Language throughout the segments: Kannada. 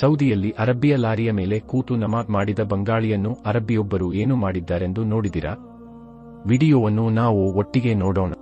ಸೌದಿಯಲ್ಲಿ ಅರಬ್ಬಿಯ ಲಾರಿಯ ಮೇಲೆ ಕೂತು ನಮಾಜ್ ಮಾಡಿದ ಬಂಗಾಳಿಯನ್ನು ಅರಬ್ಬಿಯೊಬ್ಬರು ಏನು ಮಾಡಿದ್ದಾರೆಂದು ನೋಡಿದಿರಾ? ವಿಡಿಯೋವನ್ನು ನಾವು ಒಟ್ಟಿಗೆ ನೋಡೋಣ.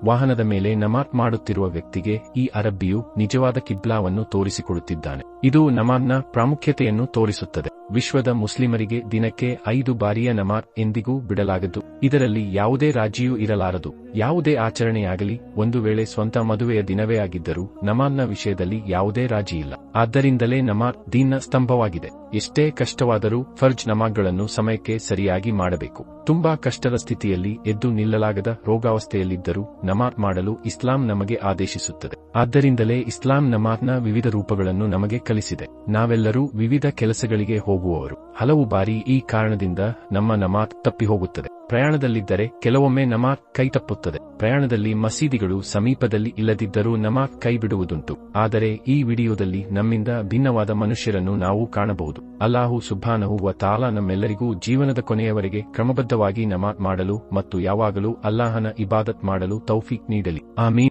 ವಾಹನದ ಮೇಲೆ ನಮಾಜ್ ಮಾಡುತ್ತಿರುವ ವ್ಯಕ್ತಿಗೆ ಈ ಅರಬ್ಬಿಯು ನಿಜವಾದ ಕಿಬ್ಲಾವನ್ನು ತೋರಿಸಿಕೊಡುತ್ತಿದ್ದಾನೆ. ಇದು ನಮಾಜ್ನ ಪ್ರಾಮುಖ್ಯತೆಯನ್ನು ತೋರಿಸುತ್ತದೆ. ವಿಶ್ವದ ಮುಸ್ಲಿಮರಿಗೆ ದಿನಕ್ಕೆ 5 ಬಾರಿಯ ನಮಾಜ್ ಎಂದಿಗೂ ಬಿಡಲಾಗದು. ಇದರಲ್ಲಿ ಯಾವುದೇ ರಾಜಿಯೂ ಇರಲಾರದು. ಯಾವುದೇ ಆಚರಣೆಯಾಗಲಿ, ಒಂದು ವೇಳೆ ಸ್ವಂತ ಮದುವೆಯ ದಿನವೇ ಆಗಿದ್ದರೂ ನಮಾಜ್ನ ವಿಷಯದಲ್ಲಿ ಯಾವುದೇ ರಾಜಿಯಿಲ್ಲ. ಆದ್ದರಿಂದಲೇ ನಮಾಜ್ ದೀನ್ನ ಸ್ತಂಭವಾಗಿದೆ. ಎಷ್ಟೇ ಕಷ್ಟವಾದರೂ ಫರ್ಜ್ ನಮಾಜ್ಗಳನ್ನು ಸಮಯಕ್ಕೆ ಸರಿಯಾಗಿ ಮಾಡಬೇಕು. ತುಂಬಾ ಕಷ್ಟದ ಸ್ಥಿತಿಯಲ್ಲಿ ಎದ್ದು ನಿಲ್ಲಲಾಗದ ರೋಗಾವಸ್ಥೆಯಲ್ಲಿದ್ದರೂ ನಮಾಜ್ ಮಾಡಲು ಇಸ್ಲಾಂ ನಮಗೆ ಆದೇಶಿಸುತ್ತದೆ. ಆದ್ದರಿಂದಲೇ ಇಸ್ಲಾಂ ನಮಾಜ್ನ ವಿವಿಧ ರೂಪಗಳನ್ನು ನಮಗೆ ಕಲಿಸಿದೆ. ನಾವೆಲ್ಲರೂ ವಿವಿಧ ಕೆಲಸಗಳಿಗೆ ಹೋಗುವವರು. ಹಲವು ಬಾರಿ ಈ ಕಾರಣದಿಂದ ನಮ್ಮ ನಮಾಜ್ ತಪ್ಪಿಹೋಗುತ್ತದೆ. ಪ್ರಯಾಣದಲ್ಲಿದ್ದರೆ ಕೆಲವೊಮ್ಮೆ ನಮಾಜ್ ಕೈತಪ್ಪುತ್ತದೆ. ಪ್ರಯಾಣದಲ್ಲಿ ಮಸೀದಿಗಳು ಸಮೀಪದಲ್ಲಿ ಇಲ್ಲದಿದ್ದರೂ ನಮಾಜ್ ಕೈಬಿಡುವುದುಂಟು. ಆದರೆ ಈ ವಿಡಿಯೋದಲ್ಲಿ ನಮ್ಮಿಂದ ಭಿನ್ನವಾದ ಮನುಷ್ಯರನ್ನು ನಾವು ಕಾಣಬಹುದು. ಅಲ್ಲಾಹು ಸುಬ್ಹಾನಹು ವ ತಆಲಾ ನಮ್ಮೆಲ್ಲರಿಗೂ ಜೀವನದ ಕೊನೆಯವರೆಗೆ ಕ್ರಮಬದ್ಧವಾಗಿ ನಮಾಜ್ ಮಾಡಲು ಮತ್ತು ಯಾವಾಗಲೂ ಅಲ್ಲಾಹನ ಇಬಾದತ್ ಮಾಡಲು ತೌಫೀಕ್ ನೀಡಲಿ. ಆಮೀನ್.